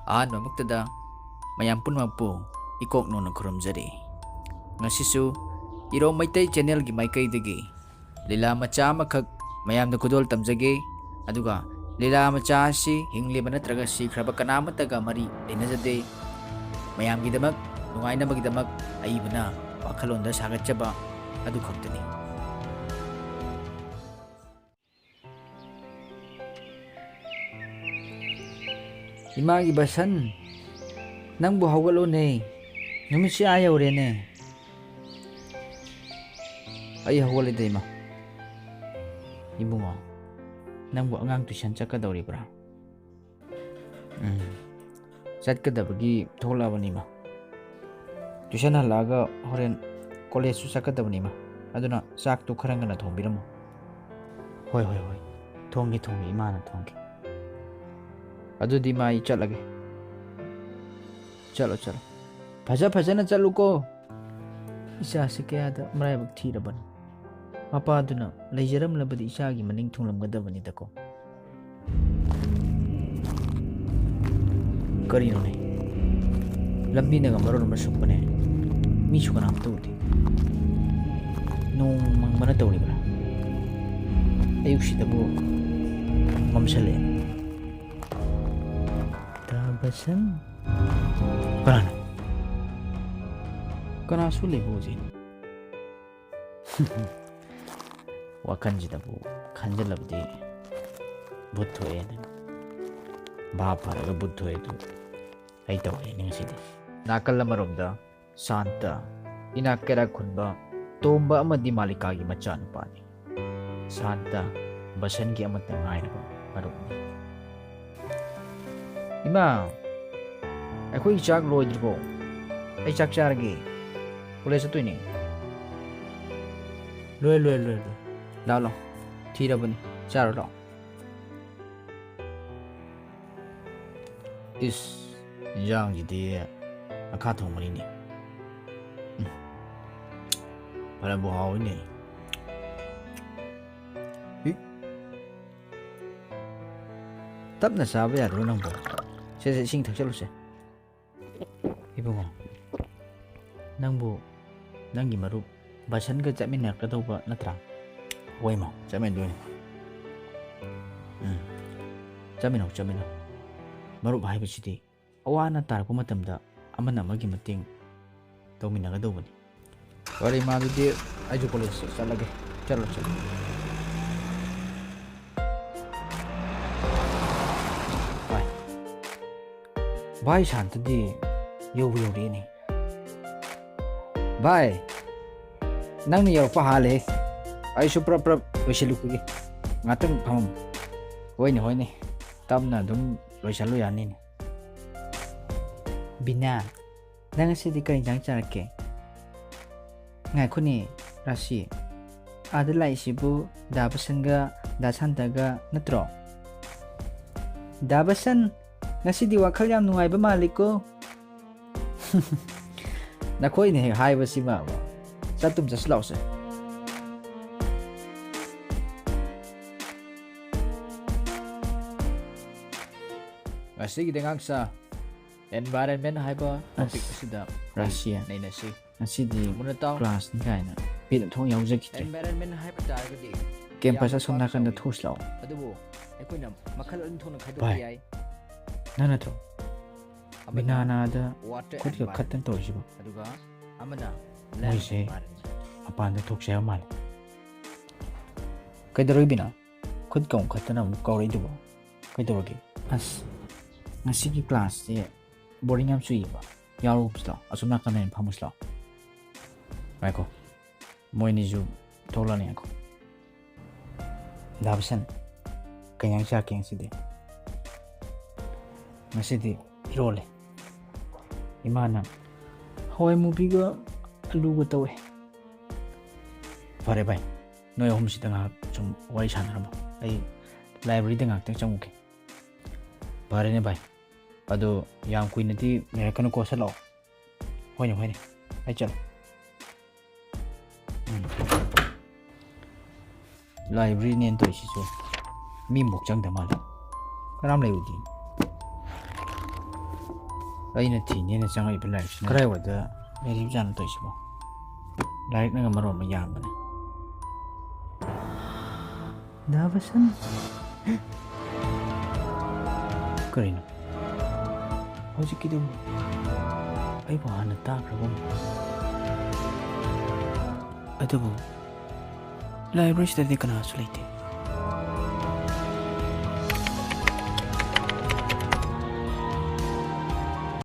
ꯑꯍꯥꯟꯕꯃꯛꯇꯗ ꯃꯌꯥꯝ ꯄꯨꯝꯅꯃꯛꯄꯨ ꯏꯀꯣꯛ ꯅꯧꯅ ꯈꯨꯔꯨꯝꯖꯔꯤ꯫ ꯉꯁꯤꯁꯨ ꯏꯔꯣꯝ ꯃꯩꯇꯩ ꯆꯦꯅꯦꯜꯒꯤ ꯃꯥꯏꯀꯩꯗꯒꯤ ꯂꯤꯂꯥ ꯃꯆꯥ ꯑꯃꯈꯛ ꯃꯌꯥꯝꯗ ꯈꯨꯗꯣꯜ ꯇꯝꯖꯒꯦ꯫ ꯑꯗꯨꯒ ꯂꯤꯂꯥ ꯃꯆꯥ ꯑꯁꯤ ꯍꯤꯡꯂꯤꯕ ꯅꯠꯇ꯭ꯔꯒ ꯁꯤꯈ꯭ꯔꯕ ꯀꯅꯥꯃꯠꯇꯒ ꯃꯔꯤ ꯂꯩꯅꯖꯗꯦ꯫ ꯃꯌꯥꯝꯒꯤꯗꯃꯛ ꯅꯨꯡꯉꯥꯏꯅꯕꯒꯤꯗꯃꯛ ꯑꯏꯕꯅ ꯋꯥꯈꯜꯂꯣꯟꯗ ꯁꯥꯒꯠꯆꯕ ꯑꯗꯨ ꯈꯛꯇꯅꯤ꯫ ꯏꯃꯥꯒꯤ ꯕꯁꯟ, ꯅꯪꯕꯨ ꯍꯧꯒꯠꯂꯣꯅꯦ, ꯅꯨꯃꯤꯠꯁꯤ ꯑꯥ ꯌꯧꯔꯦꯅꯦ꯫ ꯑꯩ ꯍꯧꯒꯠꯂꯦꯗ ꯏꯃꯥ꯫ ꯏꯕꯨꯡꯉꯣ, ꯅꯪꯕꯨ ꯑꯉꯥꯡ ꯇꯨꯏꯁꯟ ꯆꯠꯀꯗꯧꯔꯤꯕ꯭ꯔꯥ? ꯆꯠꯀꯗꯕꯒꯤ ꯊꯣꯛꯂꯛꯑꯕꯅꯤ ꯏꯃꯥ꯫ ꯇꯨꯏꯁꯟ ꯍꯜꯂꯛꯑꯒ ꯍꯣꯔꯦꯟ ꯀꯣꯂꯦꯖꯁꯨ ꯆꯠꯀꯗꯕꯅꯤ ꯏꯃꯥ꯫ ꯑꯗꯨꯅ ꯆꯥꯛꯇꯨ ꯈꯔ ꯉꯟꯅ ꯊꯣꯡꯕꯤꯔꯝꯃꯨ꯫ ꯍꯣꯏ ꯊꯣꯡꯒꯦ ꯏꯃꯥꯅ ꯊꯣꯡꯒꯦ꯫ ꯑꯗꯨꯗꯤ ꯏꯃꯥ ꯑꯩ ꯆꯠꯂꯒꯦ꯫ ꯆꯠꯂꯣ ꯐꯖꯅ ꯆꯠꯂꯨꯀꯣ꯫ ꯏꯆꯥꯁꯤ ꯀꯌꯥꯗ ꯃꯔꯥꯏꯕꯛ ꯊꯤꯔꯕꯅꯣ꯫ ꯃꯄꯥꯗꯨꯅ ꯂꯩꯖꯔꯝꯂꯕꯗꯤ ꯏꯆꯥꯒꯤ ꯃꯅꯤꯡ ꯊꯨꯡꯂꯝꯒꯗꯕꯅꯤꯗꯀꯣ꯫ ꯀꯔꯤꯅꯣꯅꯦ, ꯂꯝꯕꯤꯅꯒ ꯃꯔꯣꯟ ꯑꯃ ꯁꯨꯛꯄꯅꯦ, ꯃꯤꯁꯨ ꯀꯅꯥꯝꯇ ꯎꯗꯦ꯫ ꯅꯣꯡ ꯃꯪꯕꯅ ꯇꯧꯔꯤꯕ꯭ꯔꯥ? ꯑꯌꯨꯛꯁꯤꯗꯕꯨ ꯃꯝꯁꯜꯂꯛꯑꯦ꯫ ꯇꯥꯕꯁꯟ, ꯀꯅꯥꯅꯣ? ꯀꯅꯥꯁꯨ ꯂꯩꯕ ꯎꯗꯦꯅꯦ꯫ ꯋꯥꯈꯜꯁꯤꯗꯕꯨ ꯈꯟꯖꯤꯜꯂꯕꯗꯤ ꯚꯨꯠ ꯊꯣꯛꯑꯦꯅ꯫ ꯚꯥꯞ ꯐꯔꯒ ꯚꯨꯠ ꯊꯣꯛꯑꯦꯗꯨ ꯑꯩ ꯇꯧꯔꯦꯅꯦ ꯉꯁꯤꯗꯤ꯫ ꯅꯥꯀꯜ ꯑꯃꯔꯣꯝꯗ ꯁꯥꯟꯇ, ꯏꯅꯥꯛ ꯀꯩꯔꯥꯛ ꯈꯨꯟꯕ ꯇꯣꯝꯕ ꯑꯃꯗꯤ ꯃꯥꯂꯤꯀꯥꯒꯤ ꯃꯆꯥꯅꯨꯄꯥꯅꯤ꯫ ꯁꯥꯟꯇ ꯕꯁꯟꯒꯤ ꯑꯃꯠꯇ ꯉꯥꯏꯔꯕ ꯃꯔꯨꯞꯅꯤ꯫ ꯏꯃꯥ, ꯑꯩꯈꯣꯏꯒꯤ ꯆꯥꯛ ꯂꯣꯏꯗ꯭ꯔꯤꯕꯣ? ꯑꯩ ꯆꯥꯛ ꯆꯥꯔꯒꯦ, ꯀꯣꯂꯦꯖ ꯆꯠꯇꯣꯏꯅꯦ꯫ ꯂꯣꯏ ꯂꯥꯛꯑꯣ ꯊꯤꯔꯕꯅꯤ, ꯆꯥꯔꯣ ꯂꯥꯛꯑꯣ꯫ ꯏꯁ, ꯏꯟꯖꯥꯡꯁꯤꯗꯤ ꯉꯥꯈꯥ ꯊꯣꯡꯕꯅꯤꯅꯦ꯫ ꯐꯅꯕꯨ ꯍꯥꯎꯏꯅꯦ꯫ ꯇꯞꯅ ꯆꯥꯕ ꯌꯥꯗ꯭ꯔꯣ ꯅꯪꯕꯨ? ꯁꯦ ꯏꯁꯤꯡ ꯊꯛꯆꯜꯂꯨꯁꯦ꯫ ꯏꯕꯨꯡꯉꯣ, ꯅꯪꯕꯨ ꯅꯪꯒꯤ ꯃꯔꯨꯞ ꯕꯁꯟꯒ ꯆꯠꯃꯤꯟꯅꯔꯛꯀꯗꯧꯕ ꯅꯠꯇ꯭ꯔꯥ? ꯍꯣꯏ ꯏꯃꯥ, ꯆꯠꯃꯤꯟꯅꯗꯣꯏꯅꯤ꯫ ꯆꯠꯃꯤꯟꯅꯧ꯫ ꯃꯔꯨꯞ ꯍꯥꯏꯕꯁꯤꯗꯤ ꯑꯋꯥ ꯑꯅꯥ ꯇꯥꯔꯛꯄ ꯃꯇꯝꯗ ꯑꯃꯅ ꯑꯃꯒꯤ ꯃꯇꯦꯡ ꯇꯧꯃꯤꯟꯅꯒꯗꯧꯕꯅꯤ꯫ ꯐꯔꯦ ꯏꯃꯥ, ꯑꯗꯨꯗꯤ ꯑꯩꯁꯨ ꯀꯣꯂꯦꯖ ꯆꯠꯂꯒꯦ꯫ ꯆꯠꯂꯣ꯫ ꯚꯥꯏ ꯁꯥꯟꯇꯗꯤ ꯌꯧꯔꯛꯑꯦꯅꯦ꯫ ꯚꯥꯏ, ꯅꯪꯅ ꯌꯧꯔꯛꯄ ꯍꯥꯜꯂꯦ꯫ ꯑꯩꯁꯨ ꯄ꯭ꯔꯞ ꯂꯣꯏꯁꯤꯜꯂꯨꯈꯤꯒꯦ꯫ ꯉꯥꯛꯇꯪ ꯐꯝꯃꯝꯃꯨ꯫ ꯍꯣꯏꯅꯦ, ꯇꯞꯅ ꯑꯗꯨꯝ ꯂꯣꯏꯁꯜꯂꯨ ꯌꯥꯅꯤꯅꯦ꯫ ꯕꯤꯅꯥ, ꯅꯪ ꯉꯁꯤꯗꯤ ꯀꯔꯤ ꯏꯟꯖꯥꯡ ꯆꯥꯔꯛꯀꯦ? ꯉꯥꯏꯈꯣꯅꯦ ꯔꯥꯁꯤ, ꯑꯥꯗ ꯂꯥꯛꯏꯁꯤꯕꯨ ꯗꯥ ꯕꯁꯟꯒ ꯗꯥ ꯁꯥꯟꯇꯒ ꯅꯠꯇ꯭ꯔꯣ? ꯗꯥ ꯕꯁꯟ, ꯉꯁꯤꯗꯤ ꯋꯥꯈꯜ ꯌꯥꯝ ꯅꯨꯡꯉꯥꯏꯕ ꯃꯥꯜꯂꯤꯀꯣ꯫ ꯅꯈꯣꯏꯅ ꯍꯦꯛ ꯍꯥꯏꯕꯁꯤꯃ ꯆꯠꯁꯤ ꯂꯥꯛꯑꯣꯁꯦ꯫ ꯉꯁꯤꯒꯤꯗꯤ ꯉꯥꯛꯁꯥ ꯑꯦꯟꯚꯥꯏꯔꯟꯃꯦꯟ ꯍꯥꯏꯕ ꯇꯣꯄꯤꯛ ꯑꯁꯤꯗ ꯔꯥꯁꯤꯌꯥ ꯅꯩꯅꯁꯤ꯫ ꯉꯁꯤꯗꯤ ꯀ꯭ꯂꯥꯁꯅꯤ ꯀꯥꯏꯅ ꯄꯤꯠ ꯊꯣꯡ ꯌꯥꯎꯖꯈꯤꯗ꯭ꯔꯦ꯫ ꯑꯦꯟꯚꯥꯏꯔꯟꯃꯦꯟ ꯍꯥꯏꯕ ꯇꯥꯔꯒꯗꯤ ꯀꯦꯝꯄꯁ ꯑꯁꯣꯝ ꯅꯥꯀꯟꯗ ꯊꯣꯛꯎꯁꯤ ꯂꯥꯛꯑꯣ꯫ ꯑꯗꯨꯕꯨ ꯑꯩꯈꯣꯏꯅ ꯃꯈꯜ ꯑꯅꯤ ꯊꯣꯛꯅ ꯈꯥꯏꯗꯣꯛꯄ ꯌꯥꯏ꯫ ꯅꯪ ꯅꯠꯇ꯭ꯔꯣ ꯕꯤꯅꯥꯅꯥꯗ ꯈꯨꯠꯀ ꯈꯠꯇꯅ ꯇꯧꯔꯤꯁꯤꯕꯣ? ꯑꯗꯨꯒ ꯑꯃꯅ ꯃꯣꯏꯁꯦ ꯃꯄꯥꯟꯗ ꯊꯣꯛꯁꯦ ꯍꯥꯏꯕ ꯃꯥꯜꯂꯦ꯫ ꯀꯩꯗꯧꯔꯒꯦ ꯕꯤꯅꯥ? ꯈꯨꯠꯀ ꯑꯃꯨꯛ ꯈꯠꯇꯅ ꯑꯃꯨꯛ ꯀꯧꯔꯛꯏꯗꯨꯕꯣ? ꯀꯩꯗꯧꯔꯒꯦ? ꯑꯁ, ꯉꯁꯤꯒꯤ ꯀ꯭ꯂꯥꯁꯁꯦ ꯕꯣꯔꯤꯡ ꯌꯥꯝ ꯆꯨꯏꯌꯦꯕ꯫ ꯌꯥꯎꯔꯨꯁꯤ ꯂꯥꯛꯑꯣ, ꯑꯁꯣꯝ ꯅꯥꯀꯟꯗ ꯑꯣꯏꯅ ꯐꯝꯃꯨꯁꯤ ꯂꯥꯛꯑꯣ꯫ ꯉꯥꯏꯈꯣ, ꯃꯣꯏꯅꯤꯁꯨ ꯊꯣꯛꯂꯛꯑꯅꯤ ꯉꯥꯏꯈꯣ꯫ ꯗꯥ ꯕꯁꯟ, ꯀꯩ ꯏꯟꯖꯥꯡ ꯆꯥꯔꯛꯀꯦ ꯉꯁꯤꯗꯤ? ꯉꯁꯤꯗꯤ ꯏꯔꯣꯜꯂꯦ꯫ ꯏꯃꯥꯅ ꯍꯋꯥꯏ ꯃꯨꯕꯤꯒ ꯑꯂꯨꯒ ꯇꯧꯋꯦ꯫ ꯐꯔꯦ ꯚꯥꯏ, ꯅꯣꯏ ꯑꯍꯨꯝꯁꯤꯗ ꯉꯥꯏꯍꯥꯛ ꯁꯨꯝ ꯋꯥꯔꯤ ꯁꯥꯟꯅꯔꯝꯃꯣ꯫ ꯑꯩ ꯂꯥꯏꯕ꯭ꯔꯦꯔꯤꯗ ꯉꯥꯛꯇꯪ ꯆꯪꯉꯨꯒꯦ꯫ ꯐꯔꯦꯅꯦ ꯚꯥꯏ, ꯑꯗꯣ ꯌꯥꯝ ꯀꯨꯏꯅꯗꯤ ꯂꯩꯔꯛꯀꯅꯨꯀꯣ, ꯁꯠ ꯂꯥꯛꯑꯣ꯫ ꯍꯣꯏꯅꯦ, ꯑꯩ ꯆꯠꯂꯦ꯫ ꯂꯥꯏꯕ꯭ꯔꯦꯔꯤꯅꯦꯅ ꯇꯧꯔꯤꯁꯤꯁꯨ ꯃꯤ ꯑꯃꯐꯥꯎ ꯆꯪꯗ ꯃꯥꯜꯂꯦ, ꯀꯅꯥꯝ ꯂꯩꯔꯨꯗꯦ꯫ ꯑꯩꯅ ꯊꯤꯅꯦꯅ ꯆꯪꯉꯛꯏꯕ ꯂꯥꯏꯔꯤꯛꯁꯤꯅ ꯀꯗꯥꯏꯋꯥꯏꯗ ꯂꯩꯔꯤꯕꯖꯥꯠꯅꯣ ꯇꯧꯔꯤꯁꯤꯕꯣ ꯂꯥꯏꯔꯤꯛꯅꯒ ꯃꯔꯣꯟ ꯑꯃ ꯌꯥꯝꯕꯅꯦ ꯗꯥꯕꯁꯟ ꯀꯔꯤꯅꯣ ꯍꯧꯖꯤꯛꯀꯤꯗꯨ ꯑꯩꯕꯨ ꯍꯥꯟꯅ ꯇꯥꯈ꯭ꯔꯕ ꯑꯗꯨꯕꯨ ꯂꯥꯏꯕ꯭ꯔꯦꯔꯤꯁꯤꯗꯗꯤ ꯀꯅꯥꯁꯨ ꯂꯩꯇꯦ